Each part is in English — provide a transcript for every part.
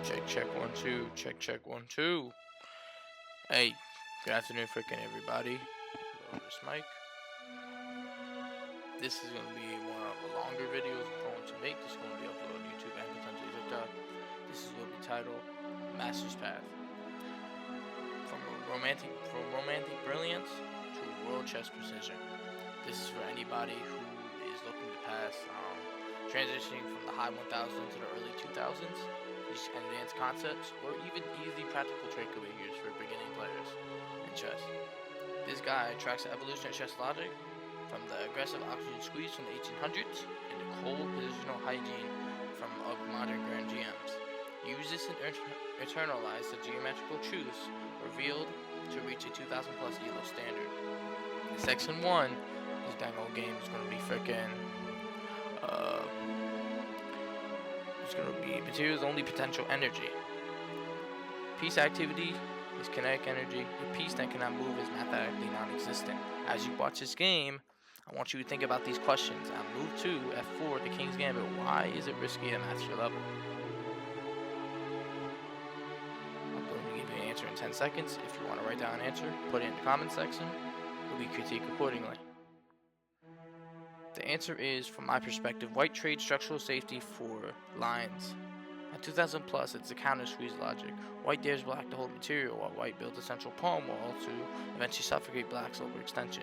Check, 1 2. Check, 1 2. Hey, good afternoon, freaking everybody. Hello, this Mike. This is going to be one of the longer videos I'm going to make. This is going to be uploaded on YouTube and potentially TikTok. This is going to be titled Master's Path. From Romantic Brilliance to World Chess Precision. This is for anybody who is looking to pass transitioning from the high 1000s to the early 2000s. These advanced concepts, or even easy practical takeaway use for beginning players in chess. This guide tracks the evolution of chess logic from the aggressive oxygen squeeze from the 1800s and the cold positional hygiene of modern grand GMs. Use this and internalize the geometrical truths revealed to reach a 2000 plus ELO standard. In section 1, this dang old game is going to be freaking it's going to be materials only potential energy. Piece activity is kinetic energy. A piece that cannot move is mathematically non-existent. As you watch this game, I want you to think about these questions. On move 2, F4, the King's Gambit, why is it risky at master level? I'm going to give you an answer in 10 seconds. If you want to write down an answer, put it in the comment section. It will be critiqued accordingly. The answer is, from my perspective, white trades structural safety for lines. At 2000 plus, it's a counter squeeze logic. White dares black to hold material, while white builds a central pawn wall to eventually suffocate black's overextension.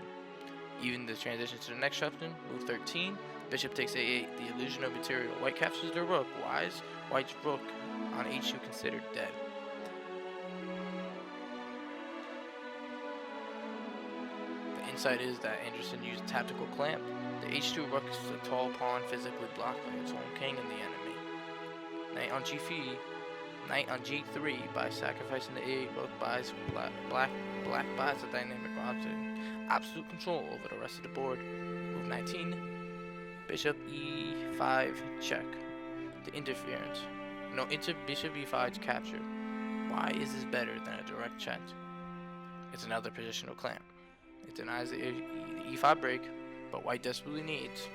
Even the transition to the next shuffle, move 13, bishop takes a8, the illusion of material. White captures the rook. Why is white's rook on h2 considered dead? The insight is that Andersen used a tactical clamp. The h2 rook is a tall pawn physically blocked by its own king and the enemy. Knight on g3 by sacrificing the a8 rook buys black buys a dynamic object. Absolute control over the rest of the board. Move 19. Bishop e5 check. The interference. Bishop e5 is captured. Why is this better than a direct check? It's another positional clamp. It denies the e5 break, but white desperately needs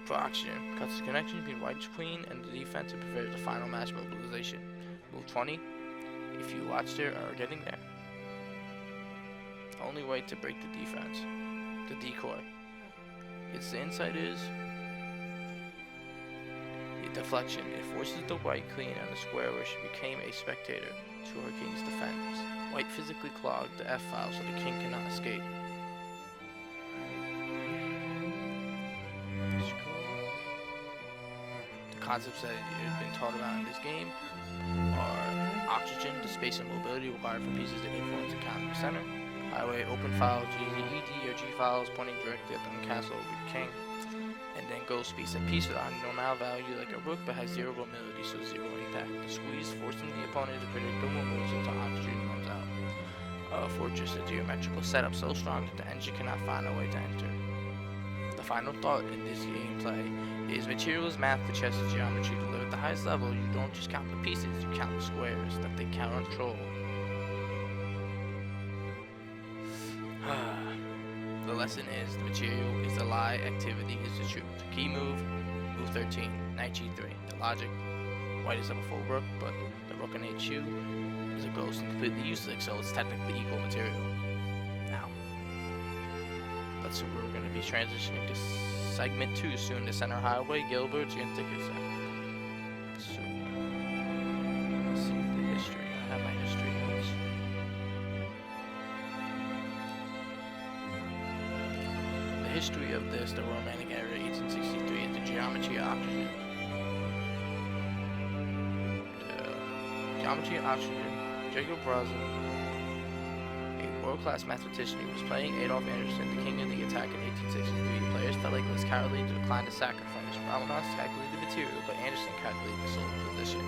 for oxygen. Cuts the connection between white's queen and the defense and prepares the final match mobilization. Move 20. If you watched it or are getting there. Only way to break the defense. The decoy. Its the insight is the deflection. It forces the white queen on the square where she became a spectator to her king's defense. White physically clogged the f-file so the king cannot escape. The concepts that have been taught about in this game are oxygen, the space and mobility required for pieces to influence and counter the center. Highway, open file, GZ, ED, or G files pointing directly at the uncastle over the king. And then ghost piece, a piece with a normal value like a rook but has zero mobility, so zero impact. The squeeze forcing the opponent to predict the moves until oxygen runs out. Fortress, a geometrical setup so strong that the engine cannot find a way to enter. The final thought in this gameplay is material is math, the chess is geometry. To live at the highest level, you don't just count the pieces, you count the squares that they control. The lesson is the material is the lie, activity is the truth. Key move 13, knight g3. The logic, white is up a full rook, but the rook on h2 is a ghost and completely useless, so it's technically equal material. Now, let's see, we're going to be transitioning to segment 2 soon. The center highway, Gilbert's going to take a second. So, let's see the history. I have my history notes. The history of this, the Romantic era, 1863, is the geometry of oxygen. The geometry of oxygen, Jacob Brazil, a world-class mathematician who was playing Adolf Andersen, the king of the attack in 1863. The players felt like it was cowardly to decline the sacrifice. Ramanas calculated the material, but Andersen calculated the solar position.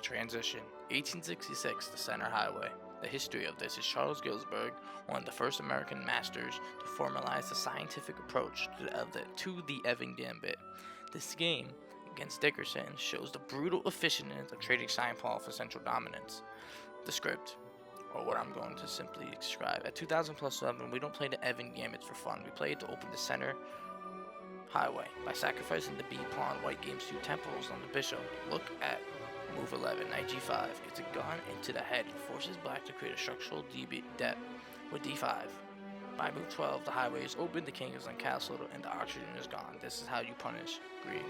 transition. 1866, the Center Highway. The history of this is Charles Gisborne, one of the first American masters to formalize the scientific approach to the Evan Gambit. This game against Dickerson shows the brutal efficientness of trading Cyan Paul for central dominance. The script, or what I'm going to simply describe. At 2000 plus 11, we don't play the Evan Gambit for fun. We play it to open the center highway. By sacrificing the B pawn, white gains 2 temples on the bishop. Look at move 11, knight g5. It's a gun into the head. It forces black to create a structural debt with d5. By move 12, the highway is open, the king is uncastled, and the oxygen is gone. This is how you punish greed.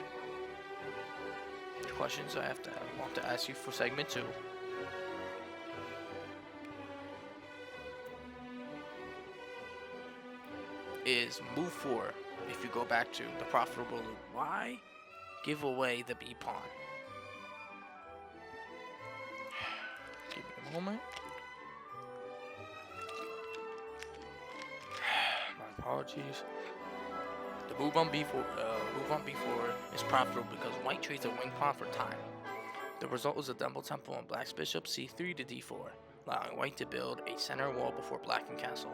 Questions I want to ask you for segment 2. Is move 4. If you go back to the profitable loop, why give away the B pawn? Give me a moment. My apologies. The move on B4 is profitable because white trades a wing pawn for time. The result is a double temple on black's bishop c3 to d4, allowing white to build a center wall before black can castle.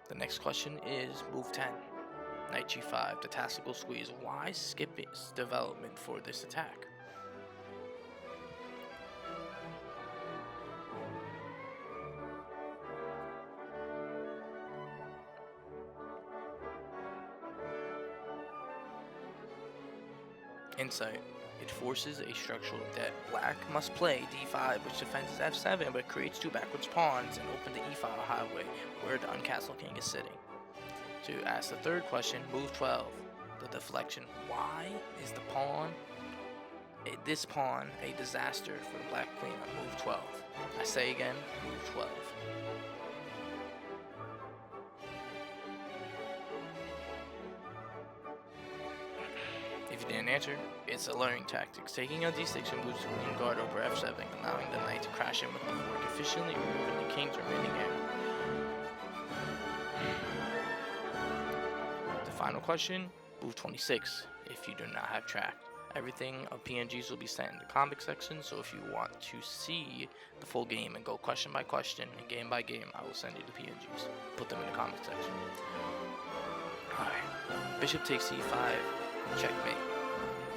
The next question is move 10. Knight g5, the tactical squeeze. Why skip its development for this attack? Insight. It forces a structural debt. Black must play d5, which defends f7 but creates 2 backwards pawns and open the e-file highway where the uncastled king is sitting. To ask the third question, move 12, the deflection. Why is this pawn a disaster for the black queen on move 12? I say again, move 12. If you didn't answer, it's a learning tactic. Taking on d6 and moves to queen guard over f7, allowing the knight to crash in with the fork, efficiently removing the king's remaining heir. The final question, move 26, if you do not have tracked. Everything of PNGs will be sent in the comment section, so if you want to see the full game and go question by question and game by game, I will send you the PNGs. Put them in the comment section. Alright, bishop takes c5, checkmate.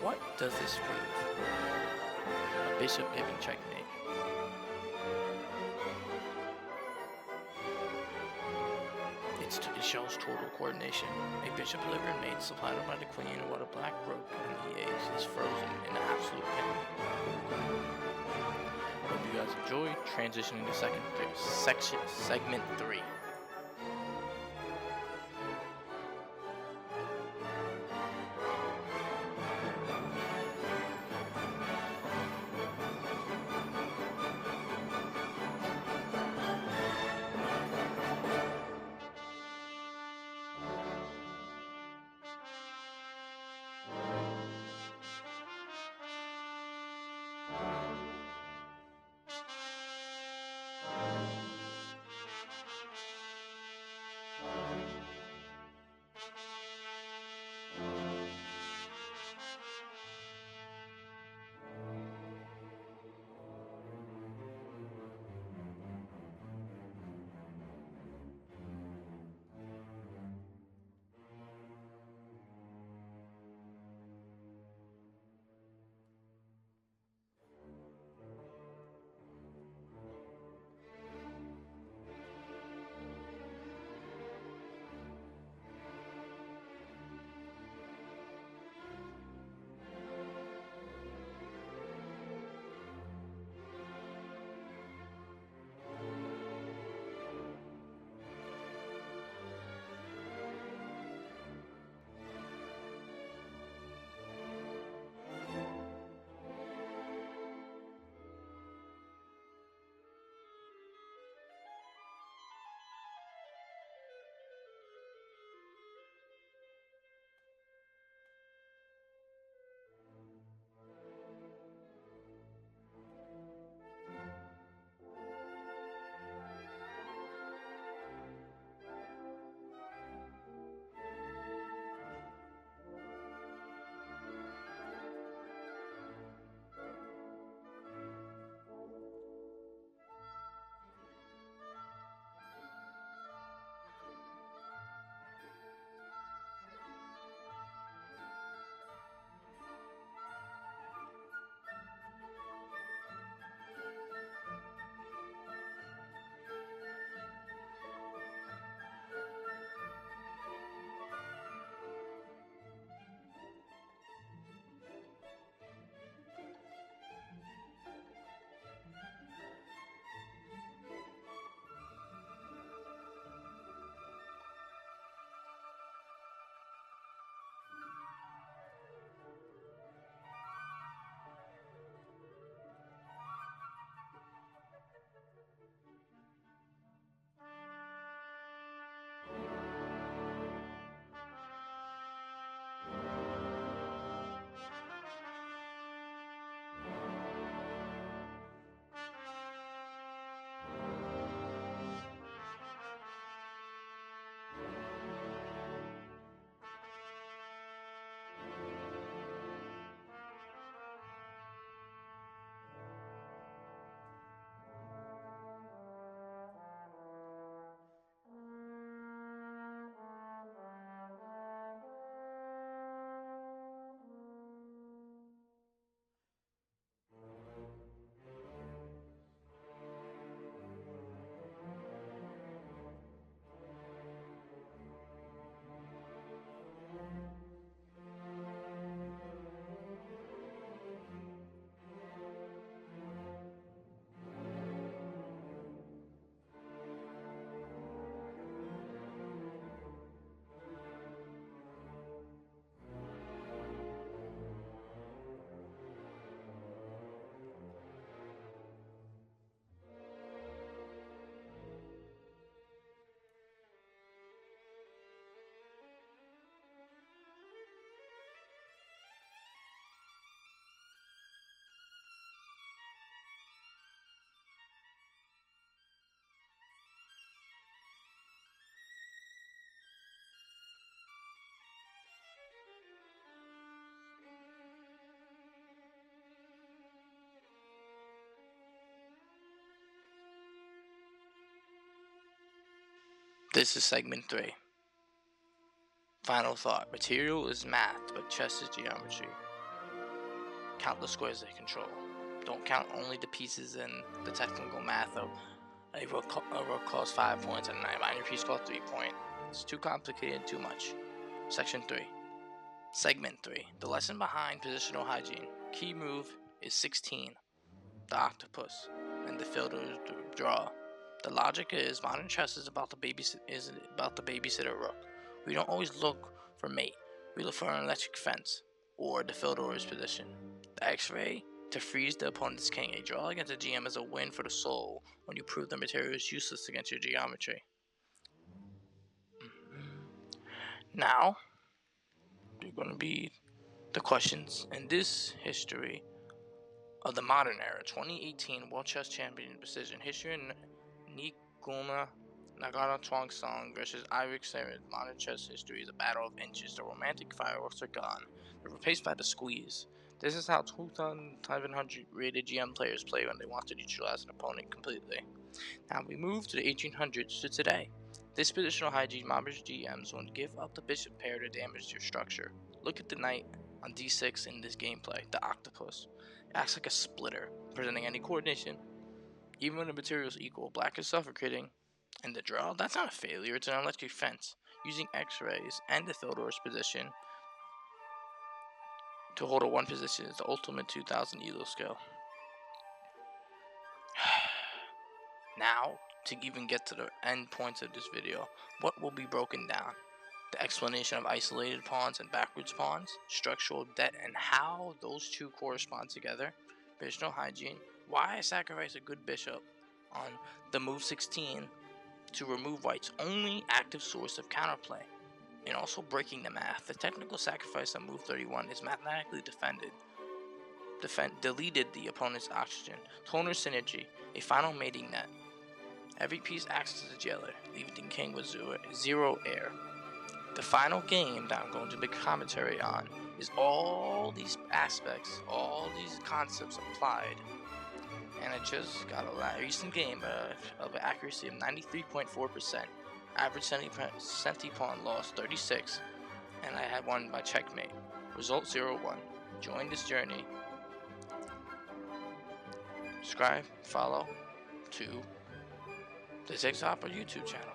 What does this prove? A bishop giving checkmate. It shows total coordination. A bishop delivered mate supplied by the queen, while the black rook in the e8 is frozen in absolute pain. Hope you guys enjoyed. Transitioning to segment 3. This is segment 3. Final thought. Material is math, but chess is geometry. Count the squares they control. Don't count only the pieces in the technical math of a rook costs 5 points and a minor piece costs 3 points. It's too complicated, too much. Section 3. Segment 3. The lesson behind positional hygiene. Key move is 16. The octopus. And the filter draw. The logic is modern chess is about the babysitter rook. We don't always look for mate. We look for an electric fence or the Fieldor's position. The X-ray to freeze the opponent's king. A draw against a GM is a win for the soul when you prove the material is useless against your geometry. Now, they're going to be the questions in this history of the modern era. 2018 World Chess Champion Precision. History in Nikuna Nagara Chuang-sung versus Eirik Saren. Modern chess history is a battle of inches. The romantic fireworks are gone. They're replaced by the squeeze. This is how 2,700 rated GM players play when they want to neutralize an opponent completely. Now we move to the 1800s to today. This positional hygiene mobs GMs when give up the bishop pair to damage your structure. Look at the knight on d6 in this gameplay, the octopus. It acts like a splitter, presenting any coordination. Even when the material is equal, black is suffocating. And the draw, that's not a failure, it's an electric fence. Using X-rays and the Fieldor's position to hold a 1 position is the ultimate 2000 elo skill. Now, to even get to the end points of this video, what will be broken down? The explanation of isolated pawns and backwards pawns, structural debt and how those two correspond together, positional hygiene, why I sacrifice a good bishop on the move 16 to remove white's only active source of counterplay, and also breaking the math. The technical sacrifice on move 31 is mathematically deleted the opponent's oxygen. Toner synergy, a final mating net. Every piece acts as a jailer, leaving the king with zero air. The final game that I'm going to make commentary on is all these aspects, all these concepts applied. And I just got a recent game of an accuracy of 93.4%. Average centi-pawn loss 36, and I had won by checkmate. Result 0-1. Join this journey. Subscribe, follow to the TikTok or YouTube channel.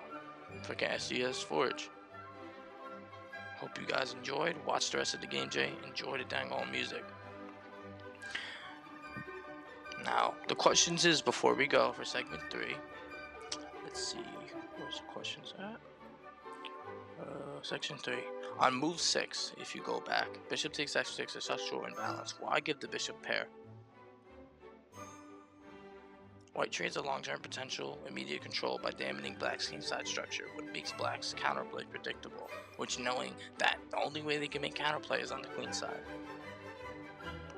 Click SDS Forge. Hope you guys enjoyed. Watch the rest of the game, Jay. Enjoy the dang old music. Now, the questions is before we go for segment 3. Let's see, where's the questions at? Section 3. On move 6, if you go back, bishop takes f6 is structural imbalance. Why give the bishop pair? White trades a long-term potential immediate control by damaging black's kingside structure, what makes black's counterplay predictable, which knowing that the only way they can make counterplay is on the queen side.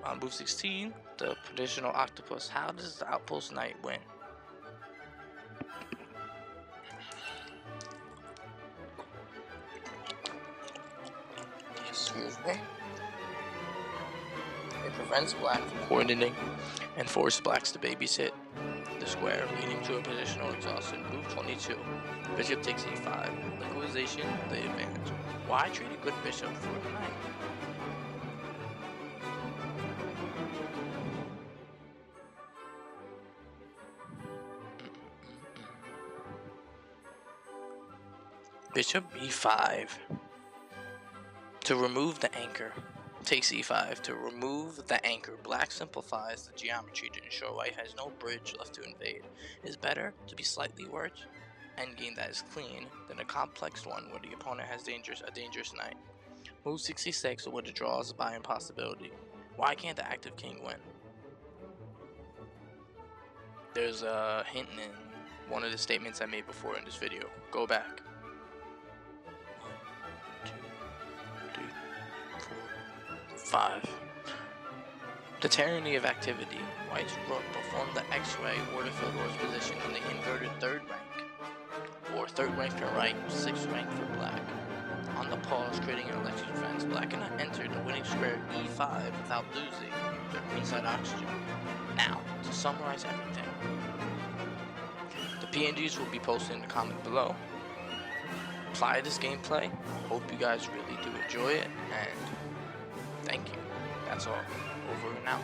On move 16, the traditional octopus, how does the outpost knight win? Excuse me. It prevents black from coordinating and forces blacks to babysit the square, leading to a positional exhaustion. Move 22. Bishop takes e5. Liquidization, the advantage. Why trade a good bishop for the knight? Bishop e5 to remove the anchor. Takes e5 to remove the anchor. Black simplifies the geometry to ensure white has no bridge left to invade. It is better to be slightly worse endgame that is clean than a complex one where the opponent has a dangerous knight. Move 66 where the draw is by impossibility. Why can't the active king win? There's a hint in one of the statements I made before in this video. Go back. 5. The tyranny of activity. White's rook performed the X-ray or the Fieldor's position in the inverted 3rd rank, or 3rd rank for right, 6th rank for black. On the pause, creating an electric fence, black cannot enter the winning square e5 without losing their queenside oxygen. Now, to summarize everything, the PNGs will be posted in the comment below. apply this gameplay. Hope you guys really do enjoy it, and thank you. That's all. Over and out.